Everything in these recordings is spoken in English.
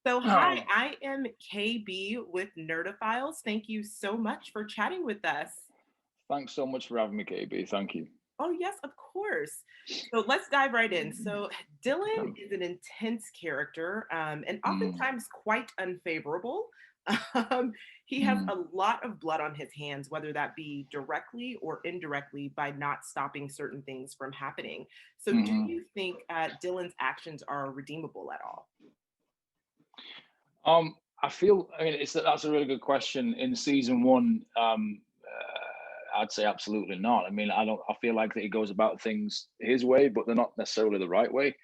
So, hi, I am KB with Nerdophiles. Thank you so much for chatting with us. Thanks so much for having me, KB. Thank you. Oh, yes, of course. So, let's dive right in. So, Dylan Okay. is an intense character and Mm, oftentimes quite unfavorable. Um, he has mm, a lot of blood on his hands, whether that be directly or indirectly by not stopping certain things from happening. So, do hmm you think Dylan's actions are redeemable at all? I feel. I mean, that's a really good question. In season one, I'd say absolutely not. I mean, I don't. I feel like that he goes about things his way, but they're not necessarily the right way.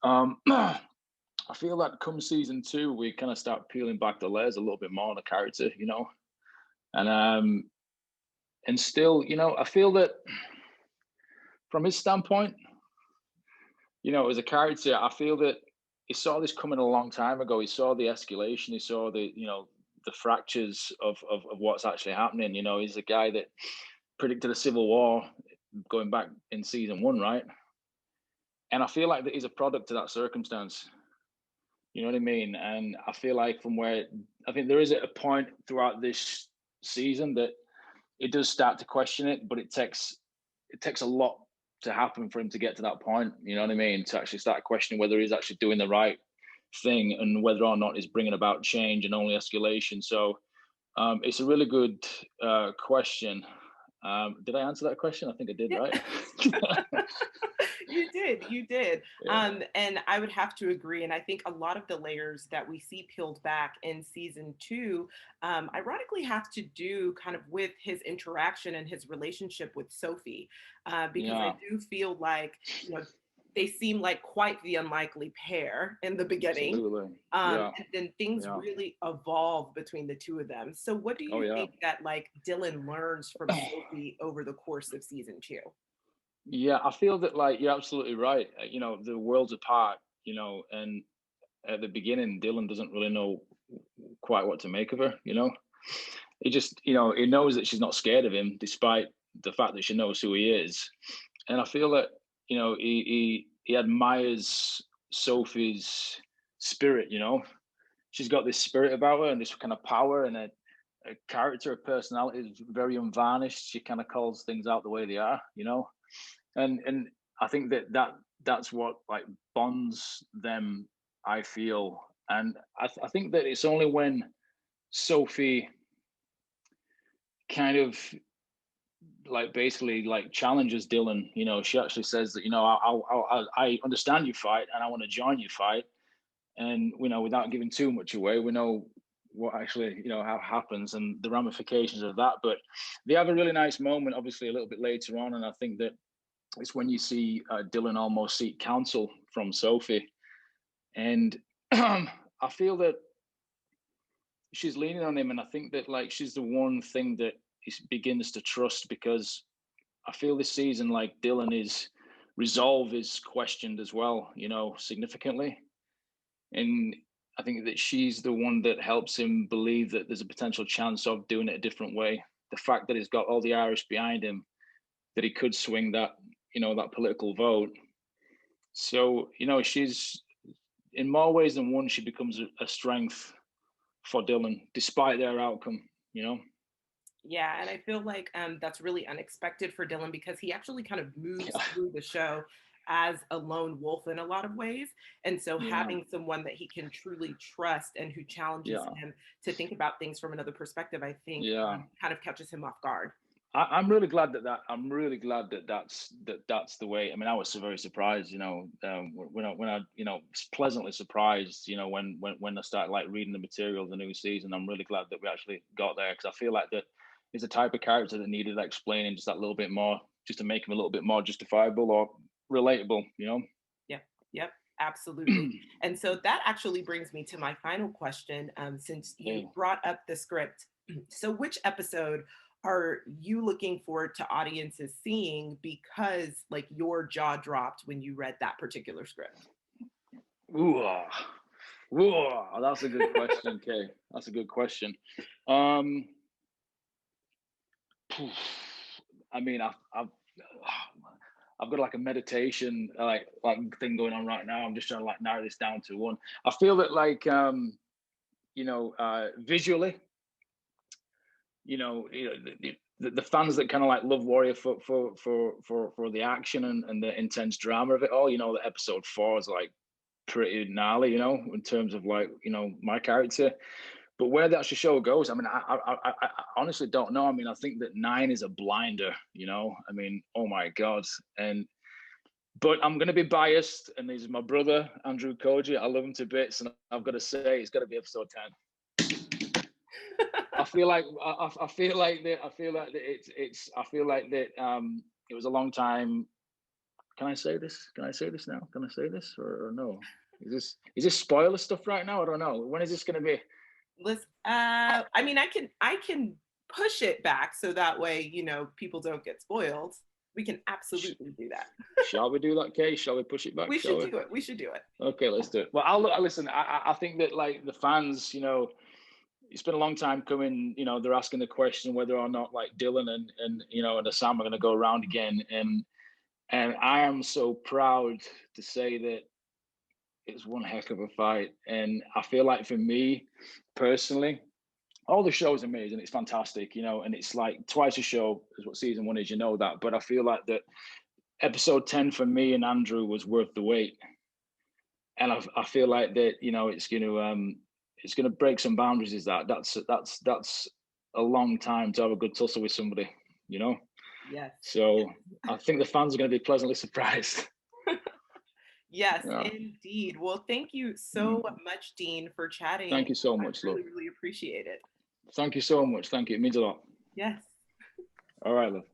I feel that come season two, we kind of start peeling back the layers a little bit more on the character, and still, I feel that from his standpoint, as a character, I feel that he saw this coming a long time ago. He saw the escalation. He saw the fractures of what's actually happening. He's a guy that predicted a civil war going back in season one, right? And I feel like that he's a product of that circumstance. You know what I mean? And I feel like from where I think there is a point throughout this season that it does start to question it, but it takes a lot to happen for him to get to that point. You know what I mean? To actually start questioning whether he's actually doing the right thing and whether or not he's bringing about change and only escalation. So it's a really good question. Did I answer that question? I think I did, Yeah. right? You did, you did. Yeah. And I would have to agree. And I think a lot of the layers that we see peeled back in season two, ironically, have to do kind of with his interaction and his relationship with Sophie, because I Yeah. do feel like, they seem like quite the unlikely pair in the beginning. Absolutely. Yeah. And then things Yeah. really evolve between the two of them. So, what do Oh you yeah. think that like Dylan learns from Sophie over the course of season two? Yeah, I feel that like you're absolutely right. The worlds apart, and at the beginning, Dylan doesn't really know quite what to make of her. He just, he knows that she's not scared of him, despite the fact that she knows who he is. And I feel that, he admires Sophie's spirit. She's got this spirit about her and this kind of power and a character, a personality is very unvarnished. She kind of calls things out the way they are. And I think that's what like bonds them. I feel, and I think that it's only when Sophie kind of like basically like challenges Dylan. She actually says that I understand you fight and I want to join you fight, and without giving too much away, we know what actually how happens and the ramifications of that. But they have a really nice moment, obviously a little bit later on, and I think that it's when you see Dylan almost seek counsel from Sophie, and I feel that she's leaning on him, and I think that like she's the one thing that he begins to trust because I feel this season like Dylan is resolve is questioned as well, significantly, and I think that she's the one that helps him believe that there's a potential chance of doing it a different way. The fact that he's got all the Irish behind him, that he could swing that political vote. So, she's in more ways than one, she becomes a strength for Dylan, despite their outcome. Yeah, and I feel like that's really unexpected for Dylan because he actually kind of moves Yeah. through the show as a lone wolf in a lot of ways. And so Yeah. having someone that he can truly trust and who challenges Yeah. him to think about things from another perspective, I think Yeah. kind of catches him off guard. I'm really glad I'm really glad that's the way. I mean, I was so very surprised, when I pleasantly surprised, when I started like reading the material of the new season. I'm really glad that we actually got there because I feel like that is a type of character that needed explaining just that little bit more, just to make him a little bit more justifiable or relatable. Yep, yep, absolutely. And so that actually brings me to my final question, since you Hey. brought up the script. So, which episode are you looking forward to audiences seeing because, like, your jaw dropped when you read that particular script? Ooh, ooh, that's a good question, Kay. That's a good question. Um, I mean, I've I've got like a meditation like thing going on right now. I'm just trying to like narrow this down to one. I feel that like visually, the fans that kind of like love Warrior for the action and the intense drama of it all. The episode 4 is like pretty gnarly, in terms of like my character. But where the actual show goes, I mean, I honestly don't know. I mean, I think that 9 is a blinder. I mean, oh my god. But I'm going to be biased, and he's my brother, Andrew Koji. I love him to bits, and I've got to say, it's got to be episode 10. I feel like it was a long time. Can I say this? Can I say this now? Can I say this or no? Is this spoiler stuff right now? I don't know. When is this going to be? Listen, I mean, I can push it back so that way, people don't get spoiled. We can absolutely do that. Shall we do that, Kay? Shall we push it back? We should do it. We should do it. Okay, let's do it. Well, I'll listen. I think that like the fans, it's been a long time coming. They're asking the question whether or not like Dylan and Assam are going to go around again, and I am so proud to say that it's one heck of a fight. And I feel like for me personally, all the show's amazing. It's fantastic, and it's like twice a show is what season 1 is, that. But I feel like that episode 10 for me and Andrew was worth the wait. And I feel like that, it's going to break some boundaries. That's a long time to have a good tussle with somebody, Yes. So I think the fans are going to be pleasantly surprised. Yes, indeed. Well, thank you so much, Dean, for chatting. Thank you so much, love. Really appreciate it. Thank you so much. Thank you. It means a lot. Yes. All right, love.